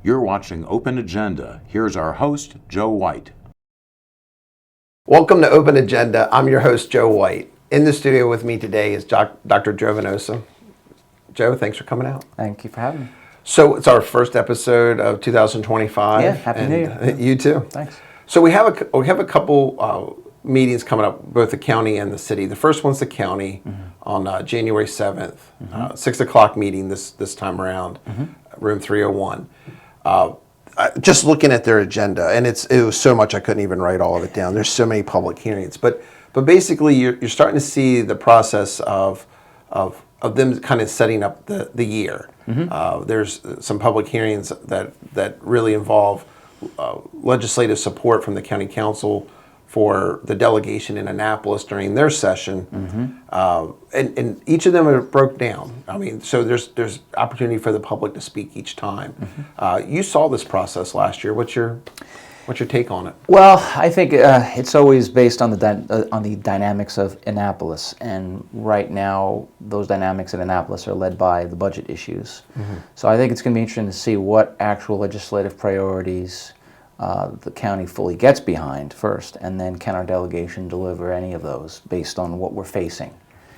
You're watching Open Agenda. Here's our host, Joe White. Welcome to Open Agenda. I'm your host, Joe White. In the studio with me today is Dr. Joe Venosa. Joe, thanks for coming out. Thank you for having me. So it's our first episode of 2025. Yeah, Happy New Year. You too. Thanks. So we have a couple meetings coming up, both the county and the city. The first one's the county on January 7th, 6 o'clock meeting this time around, room 301. Just looking at their agenda, and it was so much I couldn't even write all of it down. There's so many public hearings, but basically you're starting to see the process of them kind of setting up the year. There's some public hearings that really involve legislative support from the county council for the delegation in Annapolis during their session, and each of them are broke down. I mean, so there's opportunity for the public to speak each time. You saw this process last year. What's your take on it? Well, I think it's always based on the dynamics of Annapolis, and right now those dynamics in Annapolis are led by the budget issues. So I think it's going to be interesting to see what actual legislative priorities the county fully gets behind first, and then can our delegation deliver any of those based on what we're facing,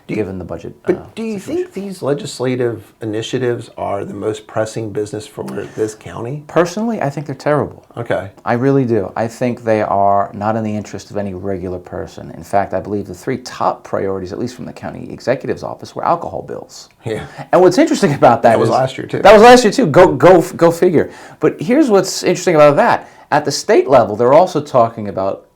given the budget But do you situation. think these legislative initiatives are the most pressing business for this county? Personally, I think they're terrible. Okay. I really do. I think they are not in the interest of any regular person. In fact, I believe the three top priorities, at least from the county executive's office, were alcohol bills. Yeah. And what's interesting about that was is- last year, too. That was last year too. Go figure. But here's what's interesting about that. At the state level, they're also talking about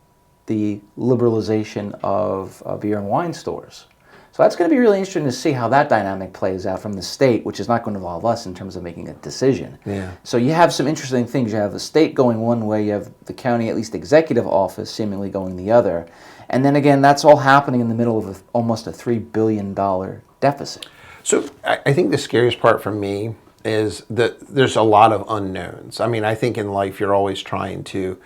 the liberalization of beer and wine stores. So that's going to be really interesting to see how that dynamic plays out from the state, which is not going to involve us in terms of making a decision. Yeah. So you have some interesting things. You have the state going one way, you have the county, at least executive office, seemingly going the other. And then again, that's all happening in the middle of almost a $3 billion deficit. So I think the scariest part for me is that there's a lot of unknowns. I mean, I think in life you're always trying to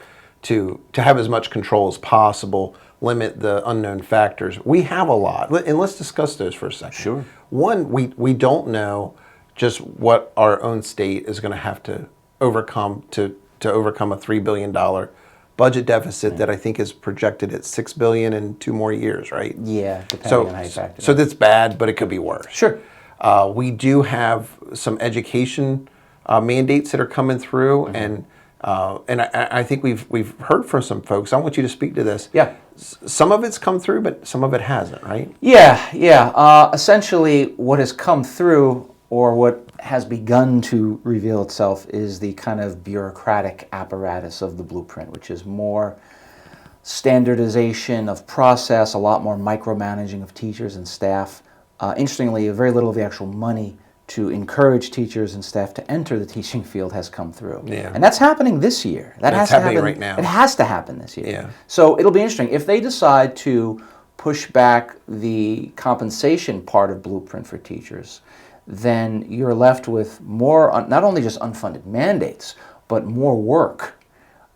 have as much control as possible, limit the unknown factors. We have a lot, and let's discuss those for a second. Sure. One, we don't know just what our own state is going to have to overcome to overcome a $3 billion budget deficit that I think is projected at $6 billion in 2 more years, right? Yeah, depending on how you factor it. So that's bad, but it could be worse. Sure. We do have some education mandates that are coming through, and I think we've heard from some folks. I want you to speak to this. Yeah. Some of it's come through, but some of it hasn't, right? Yeah. Essentially, what has come through, or what has begun to reveal itself, is the kind of bureaucratic apparatus of the blueprint, which is more standardization of process, a lot more micromanaging of teachers and staff. Interestingly, very little of the actual money to encourage teachers and staff to enter the teaching field has come through. Yeah. And that's happening this year. That's happening right now. It has to happen this year. Yeah. So it'll be interesting. If they decide to push back the compensation part of Blueprint for teachers, then you're left with more, not only just unfunded mandates, but more work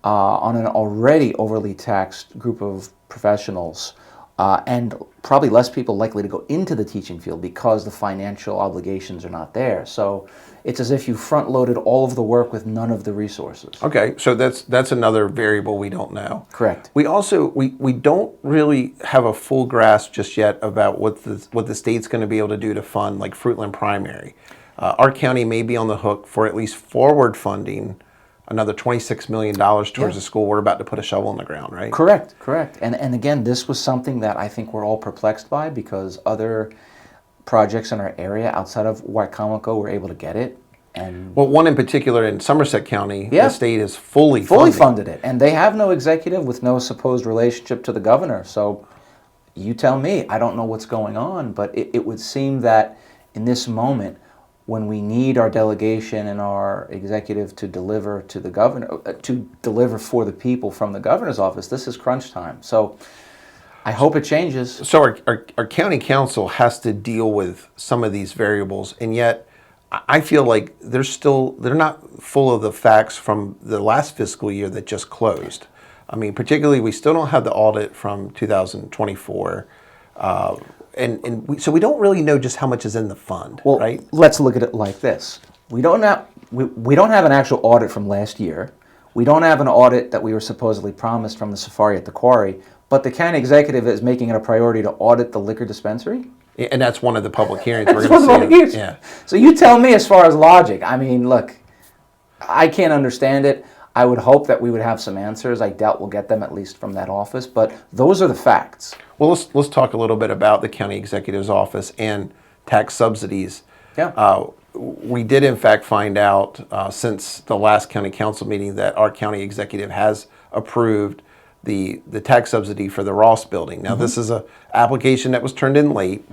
on an already overly taxed group of professionals, and probably less people likely to go into the teaching field because the financial obligations are not there. So it's as if you front-loaded all of the work with none of the resources. Okay, so that's another variable we don't know. Correct. We also we don't really have a full grasp just yet about what the state's going to be able to do to fund like Fruitland Primary. Our county may be on the hook for at least forward funding another $26 million towards the school. We're about to put a shovel in the ground, right? Correct. And again, this was something that I think we're all perplexed by, because other projects in our area outside of Wycomico were able to get it. And Well, one in particular in Somerset County, the state is fully funded it. And they have no executive with no supposed relationship to the governor. So you tell me, I don't know what's going on, but it would seem that in this moment, when we need our delegation and our executive to deliver to the governor, to deliver for the people from the governor's office, this is crunch time. So I hope it changes. So our county council has to deal with some of these variables, and yet I feel like they're not full of the facts from the last fiscal year that just closed. I mean, particularly, we still don't have the audit from 2024. So we don't really know just how much is in the fund, Well, right? let's look at it like this. We don't we don't have an actual audit from last year. We don't have an audit that we were supposedly promised from the safari at the quarry, but the county executive is making it a priority to audit the liquor dispensary. Yeah, and that's one of the public hearings That's we're going to see. yeah. So you tell me as far as logic. I mean, look, I can't understand it. I would hope that we would have some answers. I doubt we'll get them, at least from that office, but those are the facts. Well, let's talk a little bit about the county executive's office and tax subsidies. Yeah. We did, in fact, find out since the last county council meeting that our county executive has approved the tax subsidy for the Ross building. Now, this is a application that was turned in late.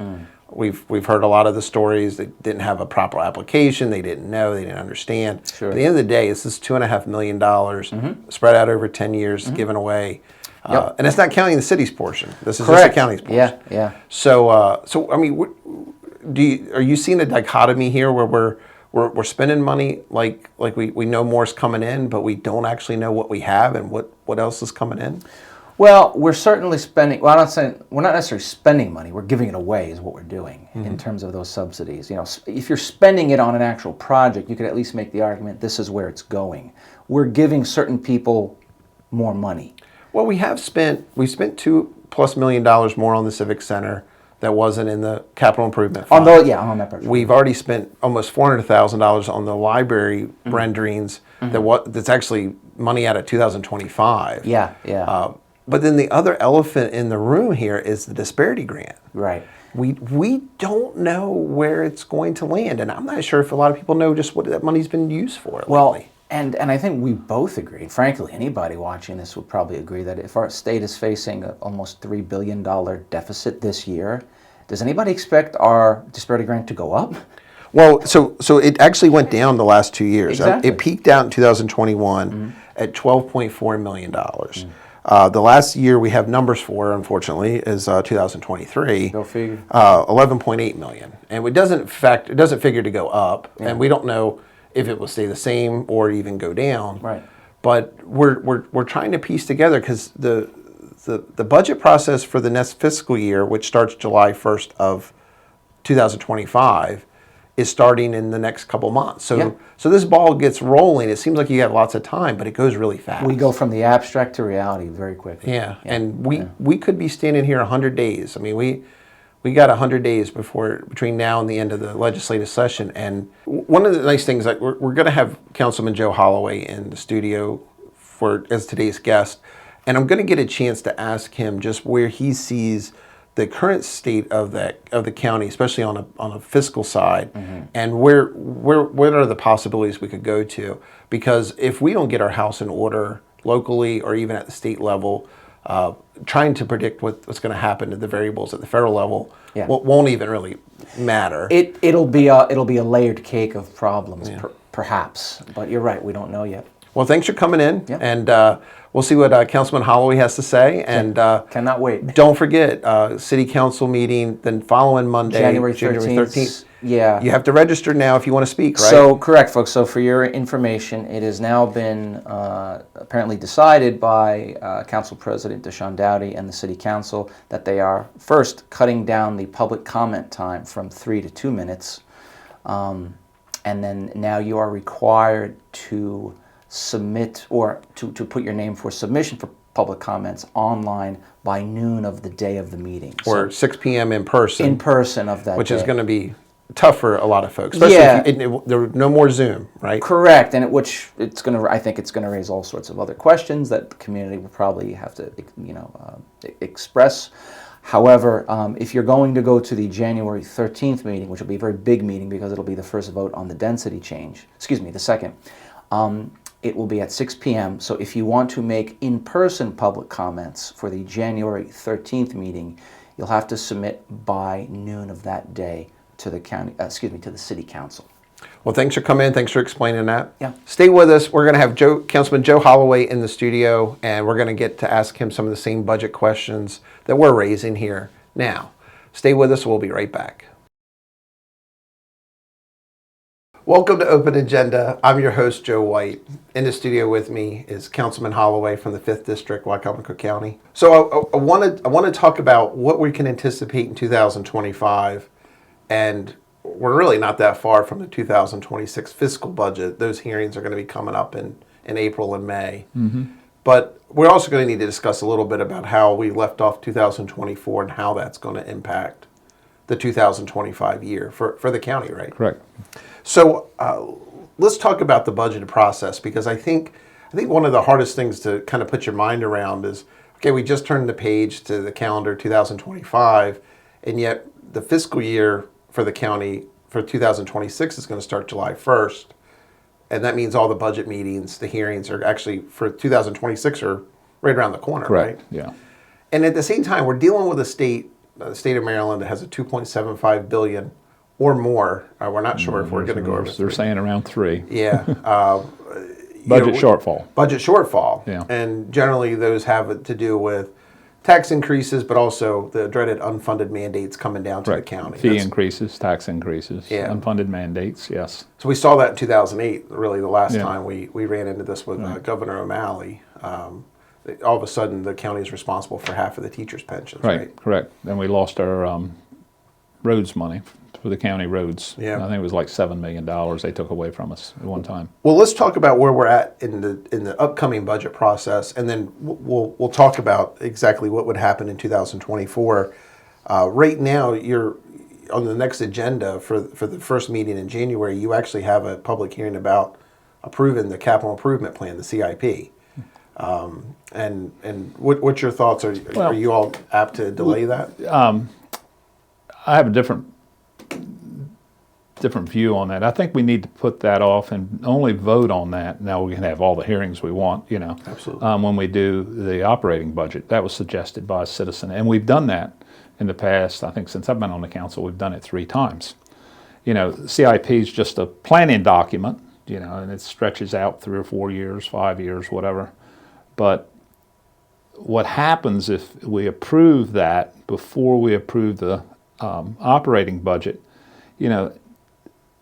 We've heard a lot of the stories. They didn't have a proper application. They didn't know. They didn't understand. Sure. At the end of the day, this is $2.5 million spread out over 10 years, given away. And it's not counting the city's portion. This is just the county's portion. Yeah, yeah. So, I mean, are you seeing a dichotomy here where we're spending money like we know more's coming in, but we don't actually know what we have and what else is coming in? Well, we're certainly spending. Well, I'm not saying we're not necessarily spending money. We're giving it away, is what we're doing in terms of those subsidies. You know, if you're spending it on an actual project, you could at least make the argument this is where it's going. We're giving certain people more money. Well, we spent $2+ million more on the Civic Center that wasn't in the capital improvement fund. On that part. We've already spent almost $400,000 on the library renderings. That's actually money out of 2025. Yeah, yeah. But then the other elephant in the room here is the disparity grant. Right. We don't know where it's going to land, and I'm not sure if a lot of people know just what that money's been used for. Well, lately. and I think we both agree, frankly, anybody watching this would probably agree that if our state is facing an almost $3 billion deficit this year, does anybody expect our disparity grant to go up? Well, so it actually went down the last 2 years. Exactly. It peaked out in 2021 at $12.4 million. The last year we have numbers for, unfortunately, is 2023. Go figure. 11.8 million, and it doesn't figure to go up, and we don't know if it will stay the same or even go down. Right. But we're trying to piece together because the budget process for the next fiscal year, which starts July 1st of 2025, is starting in the next couple months. So this ball gets rolling. It seems like you have lots of time, but it goes really fast. We go from the abstract to reality very quickly. Yeah. And we could be standing here 100 days. I mean, we got 100 days between now and the end of the legislative session. And one of the nice things, like we're going to have Councilman Joe Holloway in the studio as today's guest, and I'm going to get a chance to ask him just where he sees the current state of the county, especially on a fiscal side, and what are the possibilities we could go to? Because if we don't get our house in order locally or even at the state level, trying to predict what's going to happen to the variables at the federal level won't even really matter. It'll be a layered cake of problems, perhaps. But you're right, we don't know yet. Well, thanks for coming in, and we'll see what Councilman Holloway has to say. And cannot wait. Don't forget, City Council meeting the following Monday, January 13th. Yeah. You have to register now if you want to speak, right? So, correct, folks. So, for your information, it has now been apparently decided by Council President Deshaun Dowdy and the City Council that they are first cutting down the public comment time from 3 to 2 minutes, and then now you are required to submit or to put your name for submission for public comments online by noon of the day of the meeting. Or 6 p.m. in person. In person of that which day. is going to be tough for a lot of folks. Especially if there no more Zoom, right? Correct, and I think it's going to raise all sorts of other questions that the community will probably have to, express. However, if you're going to go to the January 13th meeting, which will be a very big meeting because it'll be the first vote on the density change, the second, it will be at 6 p.m. So if you want to make in-person public comments for the January 13th meeting, you'll have to submit by noon of that day to the to the City Council. Well, thanks for coming in. Thanks for explaining that. Yeah. Stay with us. We're going to have Councilman Joe Holloway in the studio, and we're going to get to ask him some of the same budget questions that we're raising here now. Stay with us. We'll be right back. Welcome to Open Agenda. I'm your host, Joe White. In the studio with me is Councilman Holloway from the 5th District, Wycomico County. So I want to talk about what we can anticipate in 2025 and we're really not that far from the 2026 fiscal budget. Those hearings are going to be coming up in April and May. But we're also going to need to discuss a little bit about how we left off 2024 and how that's going to impact the 2025 year for the county, right? Correct. So let's talk about the budget process, because I think one of the hardest things to kind of put your mind around is, okay, we just turned the page to the calendar 2025, and yet the fiscal year for the county for 2026 is going to start July 1st. And that means all the budget meetings, the hearings are actually for 2026 are right around the corner, Correct. right? Yeah. And at the same time, we're dealing with a state, the state of Maryland, that has a 2.75 billion or more. We're not sure if we're going to go over. They're saying around 3. Yeah. Budget shortfall. Budget shortfall. Yeah. And generally those have to do with tax increases, but also the dreaded unfunded mandates coming down to the county. Fee increases, tax increases, Yeah. unfunded mandates, yes. So we saw that in 2008, really the last Yeah. time we ran into this with Governor O'Malley. All of a sudden, the county is responsible for half of the teachers' pensions, right? Correct. And we lost our roads money for the county roads. Yeah. I think it was like $7 million they took away from us at one time. Well, let's talk about where we're at in the upcoming budget process, and then we'll talk about exactly what would happen in 2024. Right now, you're on the next agenda for the first meeting in January. You actually have a public hearing about approving the capital improvement plan, the CIP. And what's your thoughts? Are you all apt to delay that? I have a different view on that. I think we need to put that off and only vote on that. Now we can have all the hearings we want, Absolutely. when we do the operating budget. That was suggested by a citizen, and we've done that in the past. I think since I've been on the council, we've done it 3 times. CIP is just a planning document, and it stretches out 3 or 4 years, 5 years, whatever. But what happens if we approve that before we approve the operating budget,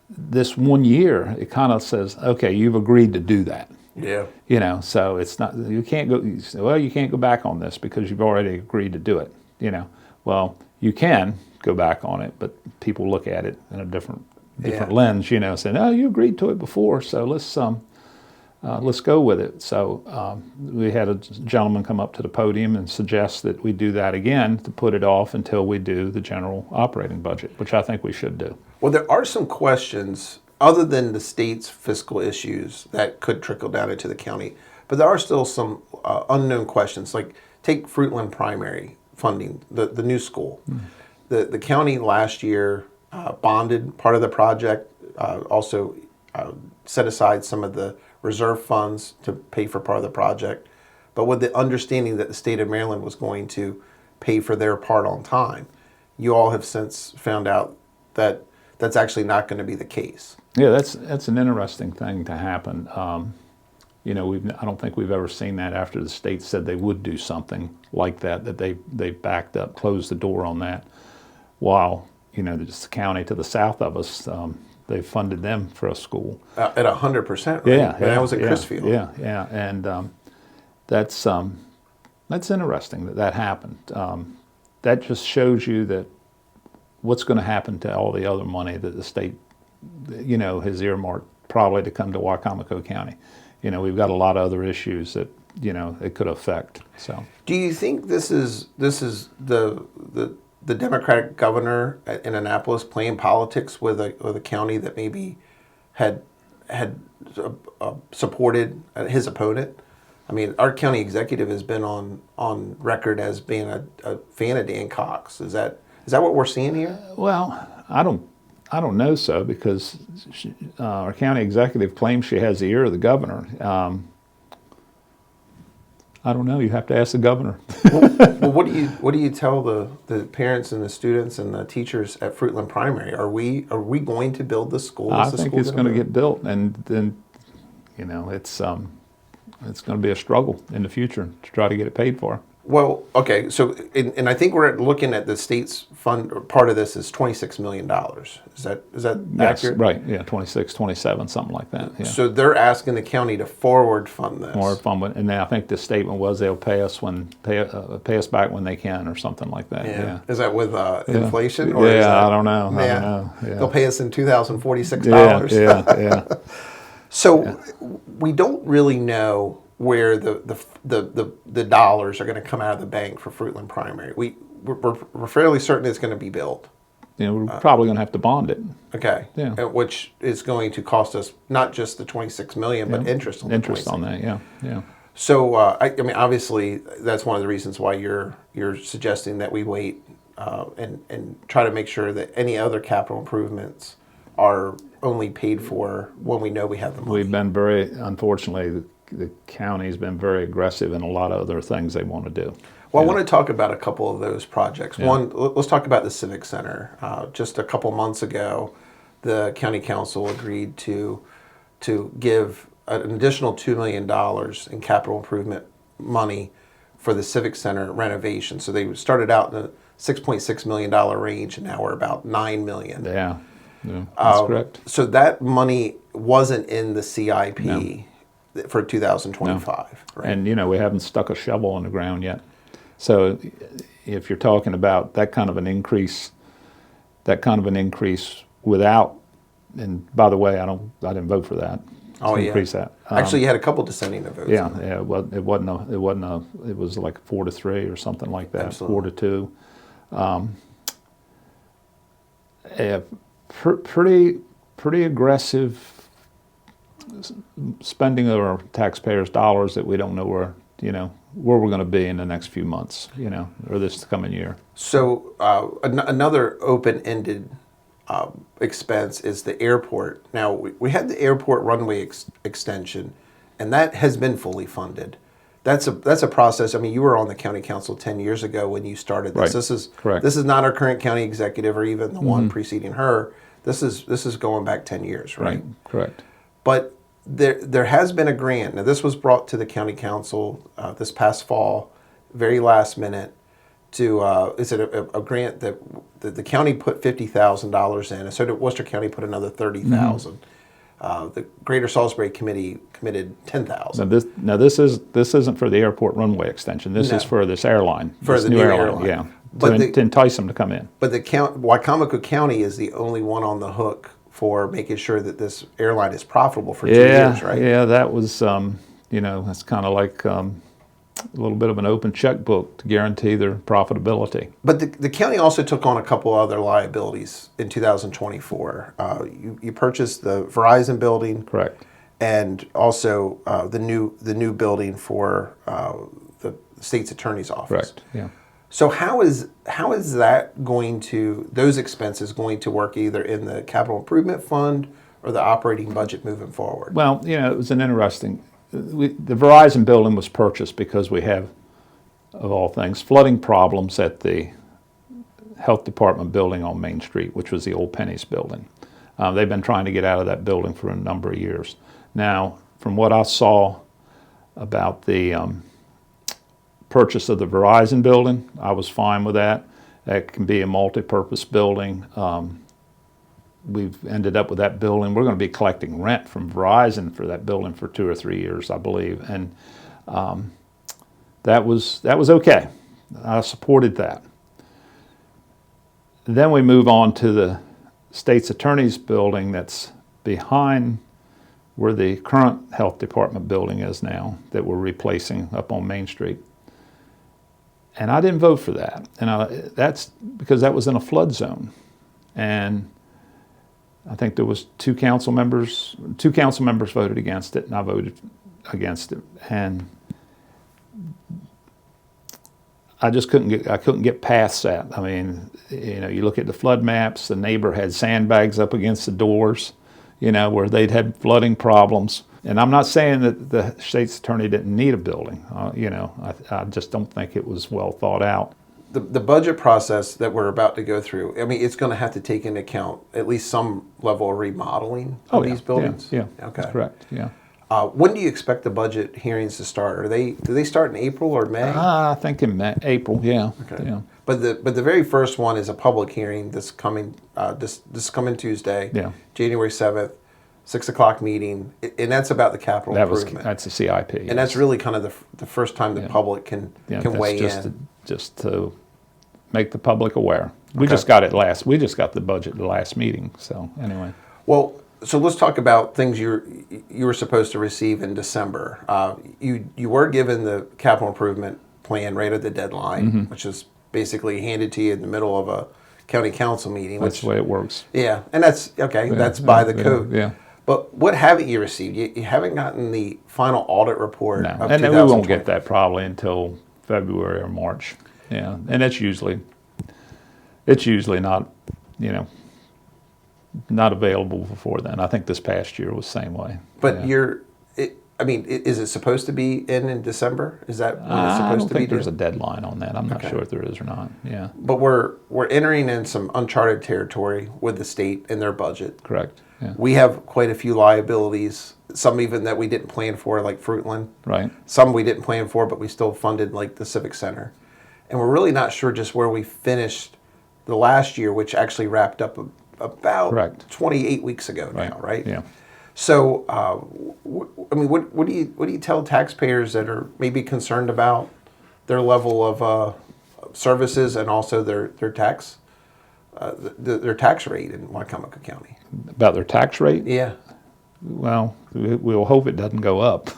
this 1 year, it kind of says, okay, you've agreed to do that. Yeah. So it's not, you can't go, you say, well, you can't go back on this because you've already agreed to do it. Well, you can go back on it, but people look at it in a different lens, saying, oh, you agreed to it before, so let's go with it. So we had a gentleman come up to the podium and suggest that we do that again to put it off until we do the general operating budget, which I think we should do. Well, there are some questions other than the state's fiscal issues that could trickle down into the county, but there are still some unknown questions. Like take Fruitland Primary funding, the new school. The county last year bonded part of the project, also set aside some of the reserve funds to pay for part of the project, but with the understanding that the state of Maryland was going to pay for their part on time. You all have since found out that that's actually not going to be the case. Yeah, that's an interesting thing to happen. I don't think we've ever seen that after the state said they would do something like that they backed up, closed the door on that, while the county to the south of us, they funded them for a school At 100%, right? Yeah, And that was at yeah, Chrisfield. Yeah, and that's interesting that happened. That just shows you that what's going to happen to all the other money that the state, has earmarked probably to come to Wicomico County. We've got a lot of other issues that it could affect. So, Do you think this is the Democratic governor at Annapolis playing politics with a county that maybe had supported his opponent? I mean, our county executive has been on record as being a fan of Dan Cox. Is that what we're seeing here? well, I don't know so, because our county executive claims she has the ear of the governor. I don't know. You have to ask the governor. Well, what do you tell the parents and the students and the teachers at Fruitland Primary? Are we going to build this school? I think it's going to get built, and then it's going to be a struggle in the future to try to get it paid for. Well, okay, so, and I think we're looking at the state's fund, or part of this is $26 million. Is that Yes, accurate? right. Yeah, 26, 27, something like that. Yeah. So they're asking the county to forward fund this. More fun, and then I think the statement was they'll pay us back when they can, or something like that. Yeah. Yeah. Is that with inflation? Or is Yeah, that, I don't know. I Yeah. don't know. Yeah. They'll pay us in $2,046. Yeah. So we don't really know where the dollars are going to come out of the bank for Fruitland Primary. We're fairly certain it's going to be built. You know, we're probably going to have to bond it. Okay. Yeah. Which is going to cost us not just the $26 million, but interest on the Interest 26. on that. Yeah. Yeah. So I mean, obviously, that's one of the reasons why you're suggesting that we wait and try to make sure that any other capital improvements are only paid for when we know we have the money. We've been unfortunately, the county's been very aggressive in a lot of other things they want to do. Well, I want to talk about a couple of those projects. Yeah. One, let's talk about the Civic Center. Just a couple months ago, the county council agreed to give an additional $2 million in capital improvement money for the Civic Center renovation. So they started out in the $6.6 million range, and now we're about $9 million. Yeah. That's correct. So that money wasn't in the CIP for 2025, right? And you know, we haven't stuck a shovel in the ground yet. So if you're talking about that kind of an increase without, and by the way, I didn't vote for that. Oh, yeah. Increase that. Actually, you had a couple dissenting votes. Yeah, yeah. Well, it was like 4-3 or something like that. Absolutely. 4-2. Pretty aggressive spending of our taxpayers' dollars that we don't know where we're going to be in the next few months, or this coming year. So another open-ended expense is the airport. Now, we had the airport runway extension, and that has been fully funded. That's a process. I mean, you were on the county council 10 years ago when you started this. Right. This is correct. This is not our current county executive or even the one preceding her. This is going back 10 years, right? Correct. But there has been a grant. Now, this was brought to the county council this past fall, very last minute. Is it a grant that the county put $50,000 in, and so did Worcester County put another $30,000. The Greater Salisbury Committee committed $10,000. Now this isn't for the airport runway extension. This is for this airline. For this the new airline. Yeah. But To entice them to come in. But Wicomico County is the only one on the hook for making sure that this airline is profitable for 2 years, right? Yeah, that was, that's kind of like a little bit of an open checkbook to guarantee their profitability. But the county also took on a couple other liabilities in 2024. You purchased the Verizon building. Correct. And also the new building for the state's attorney's office. Correct, yeah. So how is those expenses going to work either in the capital improvement fund or the operating budget moving forward? Well, it was an interesting. The Verizon building was purchased because we have, of all things, flooding problems at the health department building on Main Street, which was the old Penny's building. They've been trying to get out of that building for a number of years. Now, from what I saw about the purchase of the Verizon building, I was fine with that. That can be a multi-purpose building. We've ended up with that building. We're going to be collecting rent from Verizon for that building for 2 or 3 years, I believe, and that was okay. I supported that. Then we move on to the state's attorney's building that's behind where the current health department building is now that we're replacing up on Main Street. And I didn't vote for that. And that's because that was in a flood zone. And I think there was two council members voted against it, and I voted against it. And I just couldn't get past that. I mean, you look at the flood maps, the neighbor had sandbags up against the doors, where they'd had flooding problems. And I'm not saying that the state's attorney didn't need a building. I just don't think it was well thought out. The budget process that we're about to go through, I mean, it's going to have to take into account at least some level of remodeling of these buildings? Yeah, okay. That's correct, yeah. When do you expect the budget hearings to start? Do they start in April or May? I think in April, yeah. Okay. Yeah. But the very first one is a public hearing this coming Tuesday, Yeah. January 7th, 6 o'clock meeting, and that's about the capital improvement. That's a CIP. And that's really kind of the first time the public can weigh in. Just to make the public aware. We Okay. just got it we just got the budget at the last meeting. So anyway. Well, so let's talk about things you were supposed to receive in December. You were given the capital improvement plan right at the deadline, which is basically handed to you in the middle of a county council meeting. That's the way it works. Yeah, and that's okay. That's by the code. Yeah. But what haven't you received? You haven't gotten the final audit report No. of And then we won't 2020. get that probably until February or March. Yeah. And it's usually not, not available before then. I think this past year was the same way. But yeah. is it supposed to be in December? Is that when it's I supposed don't to be think there's due? a deadline on that. I'm not Okay. sure if there is or not. Yeah. But we're entering in some uncharted territory with the state and their budget. Correct. Yeah. We have quite a few liabilities, some even that we didn't plan for, like Fruitland. Right. Some we didn't plan for, but we still funded, like the Civic Center. And we're really not sure just where we finished the last year, which actually wrapped up about Correct. 28 weeks ago now, right? Yeah. So, what do you tell taxpayers that are maybe concerned about their level of services and also their tax their tax rate in Wycomico County? About their tax rate? Yeah. Well, we'll hope it doesn't go up.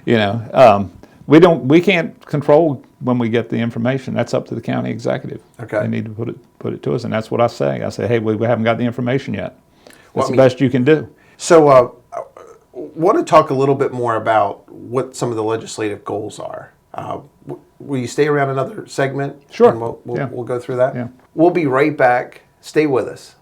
Yeah. We can't control when we get the information. That's up to the county executive. Okay. They need to put it to us, and that's what I say. I say, hey, we haven't got the information yet. That's I mean- the best you can do. So, want to talk a little bit more about what some of the legislative goals are. Will you stay around another segment? Sure. And Yeah. we'll go through that. Yeah. We'll be right back. Stay with us.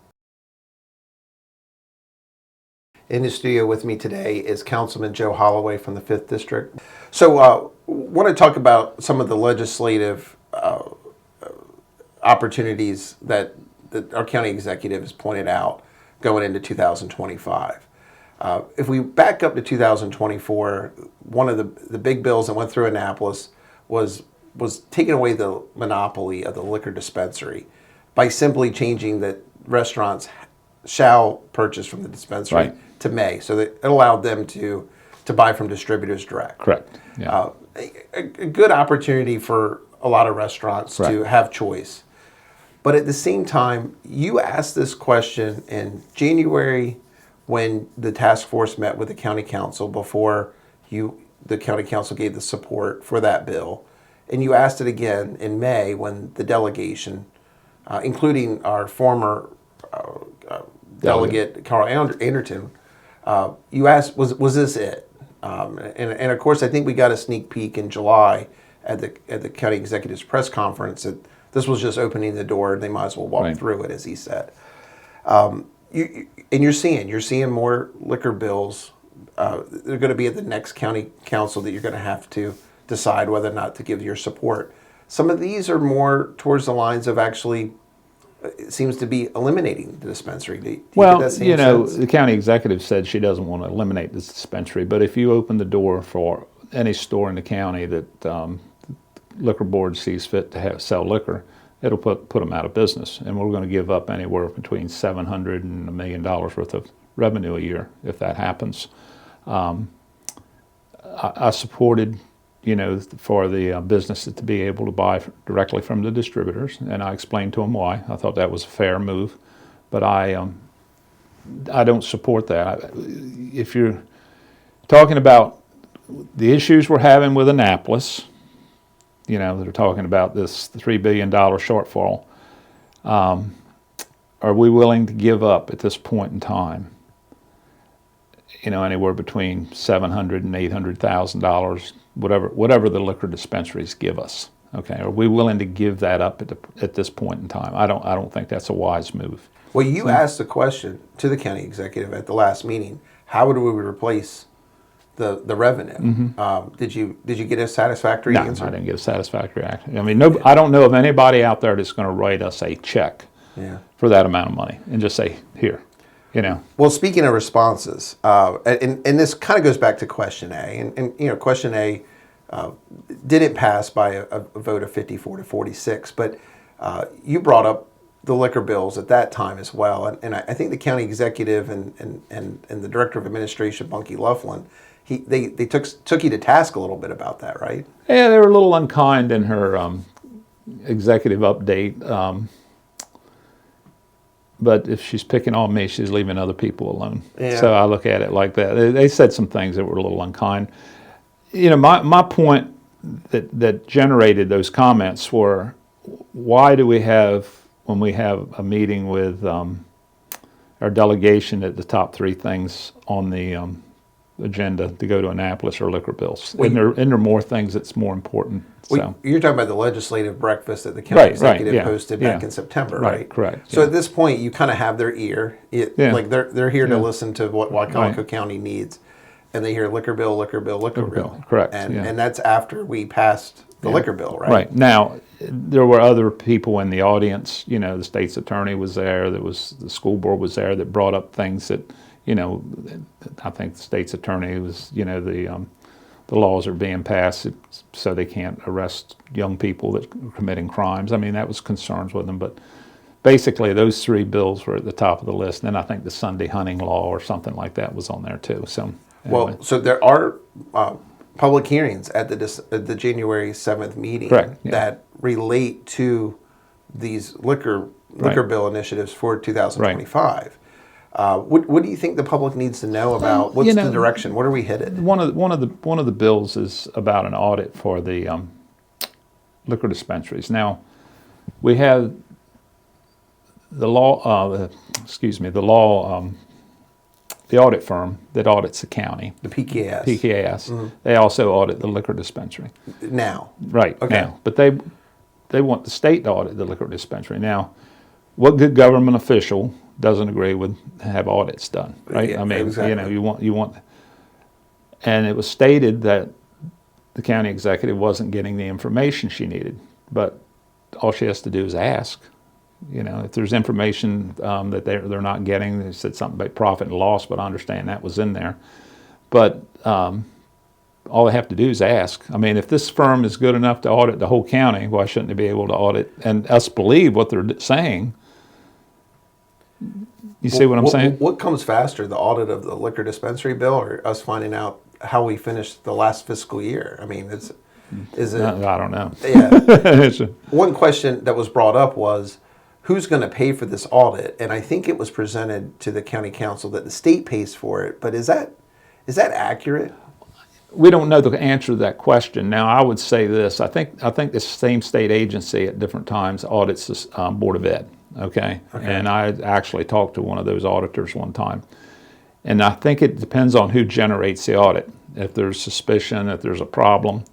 In the studio with me today is Councilman Joe Holloway from the 5th District. So, want to talk about some of the legislative opportunities that our county executive has pointed out going into 2025. If we back up to 2024, one of the big bills that went through Annapolis was taking away the monopoly of the liquor dispensary by simply changing that restaurants shall purchase from the dispensary Right. to may, so that it allowed them to buy from distributors direct. Correct. Yeah. A good opportunity for a lot of restaurants to Correct. have choice. But at the same time, you asked this question in January when the task force met with the county council before the county council gave the support for that bill. And you asked it again in May when the delegation, including our former delegate Carl Anderton, you asked, was this it? And of course, I think we got a sneak peek in July at the county executive's press conference that this was just opening the door. They might as well walk Right. through it, as he said. You're seeing more liquor bills. They're going to be at the next county council that you're going to have to decide whether or not to give your support. Some of these are more towards the lines of actually, it seems to be eliminating the dispensary. Do you get that same sense? The county executive said she doesn't want to eliminate this dispensary, but if you open the door for any store in the county that liquor board sees fit to sell liquor, it'll put them out of business, and we're going to give up anywhere between $700 and $1 million worth of revenue a year if that happens. I supported, for the business to be able to buy directly from the distributors, and I explained to them why. I thought that was a fair move, but I don't support that. If you're talking about the issues we're having with Annapolis, they're talking about this $3 billion shortfall. Are we willing to give up at this point in time, anywhere between $700,000 and $800,000, whatever the liquor dispensaries give us? Okay, are we willing to give that up at this point in time? I don't think that's a wise move. Well, you asked the question to the county executive at the last meeting. How would we replace the revenue? Mm-hmm. Did you get a satisfactory No, answer? I didn't get a satisfactory answer. I mean, I don't know of anybody out there that's going to write us a check Yeah. for that amount of money and just say, here. you know. Well, speaking of responses, and this kind of goes back to question A, and you know, question A didn't pass by a vote of 54 to 46, but you brought up the liquor bills at that time as well, and I think the county executive and the director of administration, Bunky Loughlin, they took you to task a little bit about that, right? Yeah, they were a little unkind in her executive update. But if she's picking on me, she's leaving other people alone. Yeah. So I look at it like that. They said some things that were a little unkind. You know, my point that generated those comments were, why do we have, when we have a meeting with our delegation, at the top three things on the agenda to go to Annapolis or liquor bills? And there are more things that's more important. So. You're talking about the legislative breakfast that the county executive yeah, hosted back in September, right? Correct. So at this point, you kind of have their ear. Like they're here to listen to what Wycomico County needs, and they hear liquor bill, liquor bill, liquor bill. Correct. And that's after we passed the liquor bill, right? Right. Now, there were other people in the audience. You know, the state's attorney was there. There was the school board was there that brought up things that, you know, I think the state's attorney was, you know, the laws are being passed so they can't arrest young people that are committing crimes. I mean, that was concerns with them. But basically, those three bills were at the top of the list. And then I think the Sunday hunting law or something like that was on there too. So, anyway. Well, so there are public hearings at the January 7th meeting that relate to these liquor bill initiatives for 2025. Right. What do you think the public needs to know about? What's the direction? What are we headed? One of the bills is about an audit for the liquor dispensaries. Now, we have the audit firm that audits the county. The PKS. PKS. Mm-hmm. They also audit the liquor dispensary. Now. Right. Okay. Now, but they want the state to audit the liquor dispensary. Now, what good government official doesn't agree with have audits done, right? Yeah, I mean, exactly. you know, you want, and it was stated that the county executive wasn't getting the information she needed, but all she has to do is ask. You know, if there's information that they're not getting, they said something about profit and loss, but I understand that was in there. But all they have to do is ask. I mean, if this firm is good enough to audit the whole county, why shouldn't they be able to audit and us believe what they're saying? You see what I'm saying? What comes faster, the audit of the liquor dispensary bill, or us finding out how we finished the last fiscal year? I mean, is it? I don't know. Yeah. One question that was brought up was, who's going to pay for this audit? And I think it was presented to the county council that the state pays for it. But is that accurate? We don't know the answer to that question. Now, I would say this: I think the same state agency at different times audits the Board of Ed. Okay, and I actually talked to one of those auditors one time, and I think it depends on who generates the audit. If there's suspicion, if there's a problem,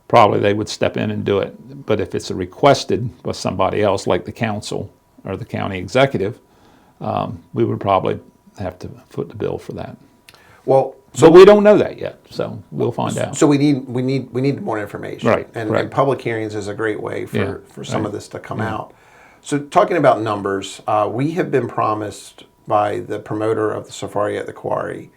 probably they would step in and do it. But if it's requested by somebody else, like the council or the county executive, we would probably have to foot the bill for that. Well, so we don't know that yet, so we'll find out. So we need more information, right? And public hearings is a great way for some of this to come out. So talking about numbers, we have been promised by the promoter of the Safari at the Quarry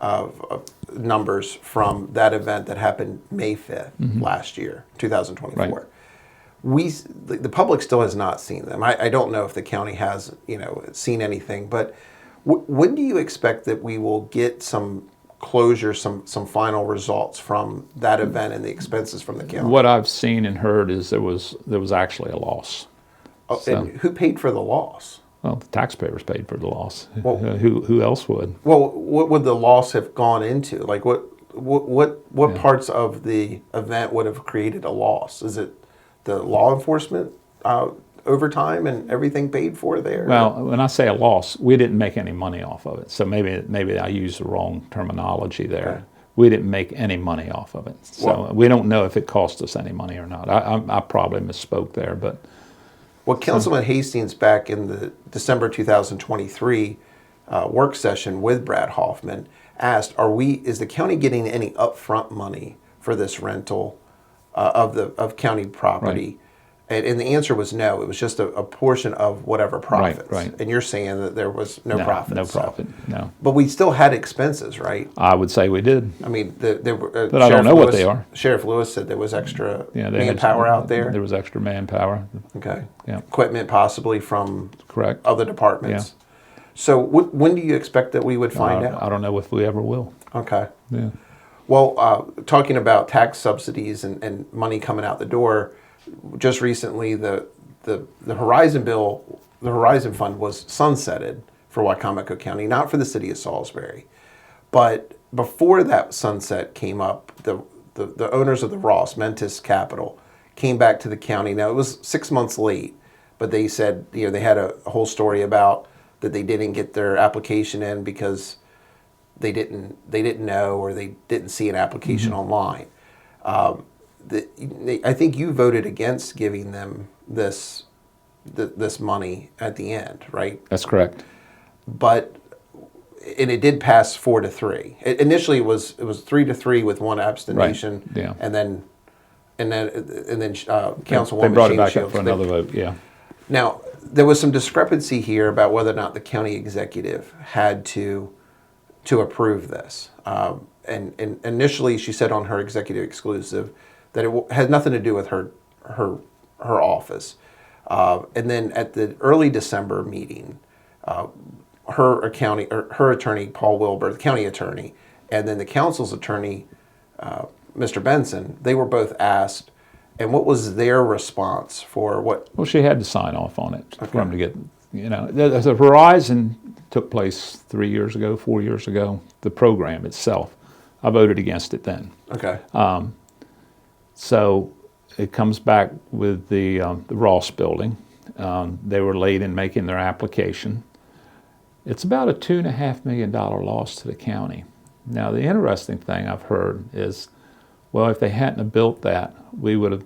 of numbers from that event that happened May 5th last year, 2024. Right. The public still has not seen them. I don't know if the county has, seen anything, but when do you expect that we will get some closure, some final results from that event and the expenses from the county? What I've seen and heard is there was actually a loss. Oh, so, and who paid for the loss? Well, the taxpayers paid for the loss. Well, who else would? Well, what would the loss have gone into? Like what parts of the event would have created a loss? Is it the law enforcement overtime and everything paid for there? Well, when I say a loss, we didn't make any money off of it. So maybe I used the wrong terminology there. Okay. We didn't make any money off of it. So we don't know if it cost us any money or not. I probably misspoke there, but. Well, Councilman Hastings, back in the December 2023 work session with Brad Hoffman, asked, is the county getting any upfront money for this rental of county property? And the answer was no. It was just a portion of whatever profits. right. And you're saying that there was no profit. No so- profit, no. But we still had expenses, right? I would say we did. I mean, there were. But I don't know what they are. Sheriff Lewis said there was extra Yeah, manpower out there. There was extra manpower, Okay. Yeah. Equipment possibly from correct? other departments. So when do you expect that we would find out? I don't know if we ever will. Okay. Yeah. Well, talking about tax subsidies and money coming out the door, just recently the Horizon bill, the Horizon Fund was sunsetted for Wicomico County, not for the city of Salisbury. But before that sunset came up, the owners of the Ross, Mentis Capital, came back to the county. Now, it was 6 months late, but they said, they had a whole story about that they didn't get their application in because they didn't know, or they didn't see an application online. I think you voted against giving them this money at the end, right? That's correct. But and it did pass 4-3. Initially, it was 3-3 with one abstention, Right, yeah. and then Councilwoman They brought it Shane back up Shields. for another vote, yeah. Now, there was some discrepancy here about whether or not the county executive had to approve this. And initially, she said on her executive exclusive that it had nothing to do with her office. And then at the early December meeting, her attorney, Paul Wilbur, the county attorney, and then the council's attorney, Mr. Benson, they were both asked, and what was their response for what? Well, she had to sign off on it for them to get, the Horizon took place 3 years ago, 4 years ago, the program itself. I voted against it then. Okay. So it comes back with the Ross building. They were late in making their application. It's about a $2.5 million loss to the county. Now, the interesting thing I've heard is, well, if they hadn't have built that, we would have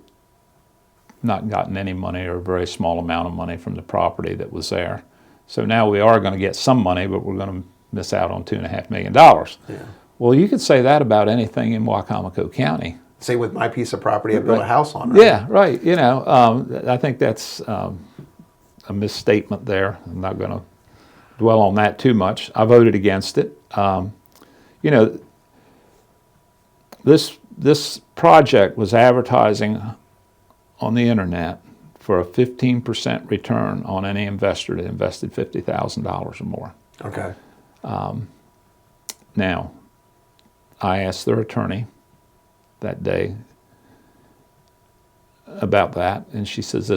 not gotten any money, or a very small amount of money, from the property that was there. So now we are going to get some money, but we're going to miss out on $2.5 million. Yeah. Well, you could say that about anything in Wicomico County. Same with my piece of property I built a house on. Right? Yeah, right. I think that's a misstatement there. I'm not going to dwell on that too much. I voted against it. This project was advertising on the internet for a 15% return on any investor that invested $50,000 or more. Okay. Now, I asked their attorney that day about that, and she says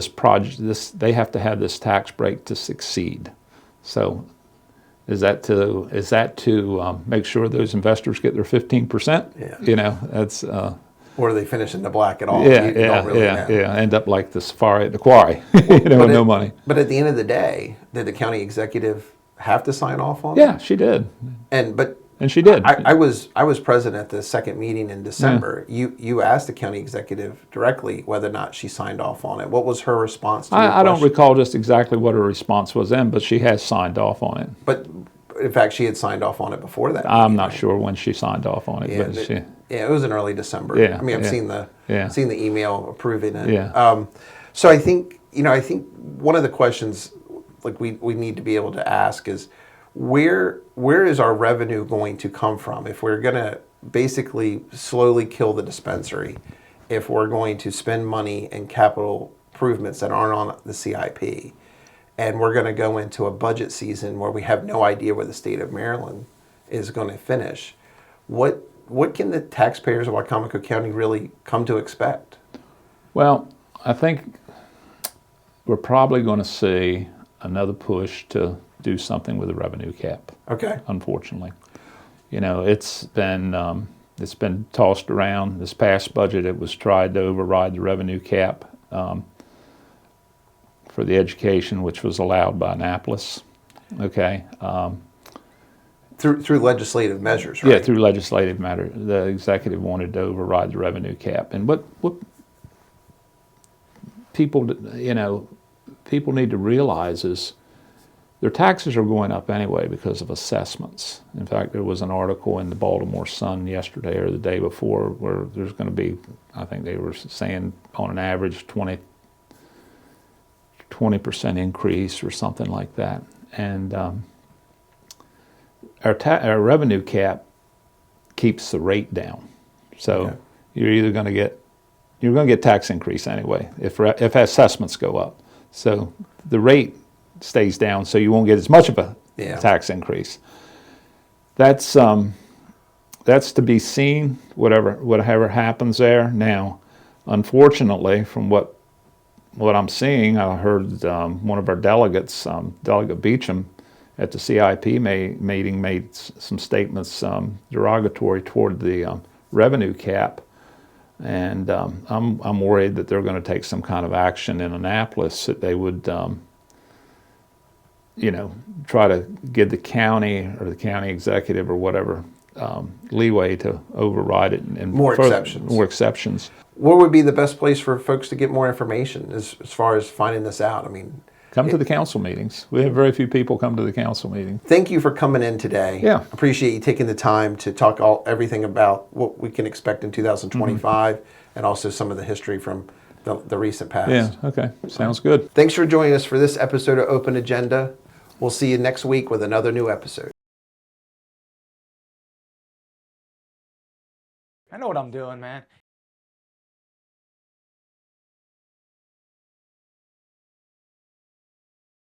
they have to have this tax break to succeed. So, is that to make sure those investors get their 15%? Yeah. That's. Or do they finish in the black at all? Yeah, You don't really know. End up like the safari at the quarry, with no money. But at the end of the day, did the county executive have to sign off on it? Yeah, she did, And she did. I was present at the second meeting in December. You asked the county executive directly whether or not she signed off on it. What was her response to your I don't question? recall just exactly what her response was then, but she has signed off on it. But in fact, she had signed off on it before that. I'm meeting, not right? sure when she signed off on it, Yeah, but it was in early December. Yeah, I mean, I've yeah. seen the email approving it. Yeah. So I think one of the questions like we need to be able to ask is where is our revenue going to come from if we're going to basically slowly kill the dispensary, if we're going to spend money in capital improvements that aren't on the CIP, and we're going to go into a budget season where we have no idea where the state of Maryland is going to finish. What can the taxpayers of Wicomico County really come to expect? Well, I think we're probably going to see another push to do something with the revenue cap. Okay. Unfortunately, it's been tossed around. This past budget, it was tried to override the revenue cap for the education, which was allowed by Annapolis. Okay. Through legislative measures, right? Yeah, through legislative matter. The executive wanted to override the revenue cap, and what people need to realize is their taxes are going up anyway because of assessments. In fact, there was an article in the Baltimore Sun yesterday or the day before where there's going to be, I think they were saying on an average 20% increase or something like that. And our revenue cap keeps the rate down. So Okay. you're going to get tax increase anyway if assessments go up. So the rate stays down, so you won't get as much of a tax increase. That's to be seen. Whatever happens there. Now, unfortunately, from what I'm seeing, I heard one of our delegates, Delegate Beecham, at the CIP meeting made some statements derogatory toward the revenue cap, and I'm worried that they're going to take some kind of action in Annapolis, that they would, try to give the county or the county executive or whatever leeway to override it and More exceptions. More exceptions. What would be the best place for folks to get more information as far as finding this out? I mean, Come to the council meetings. We have very few people come to the council meeting. thank you for coming in today. Yeah. Appreciate you taking the time to talk everything about what we can expect in 2025 and also some of the history from the recent past. Yeah, okay. Sounds good. Thanks for joining us for this episode of Open Agenda. We'll see you next week with another new episode. I know what I'm doing, man.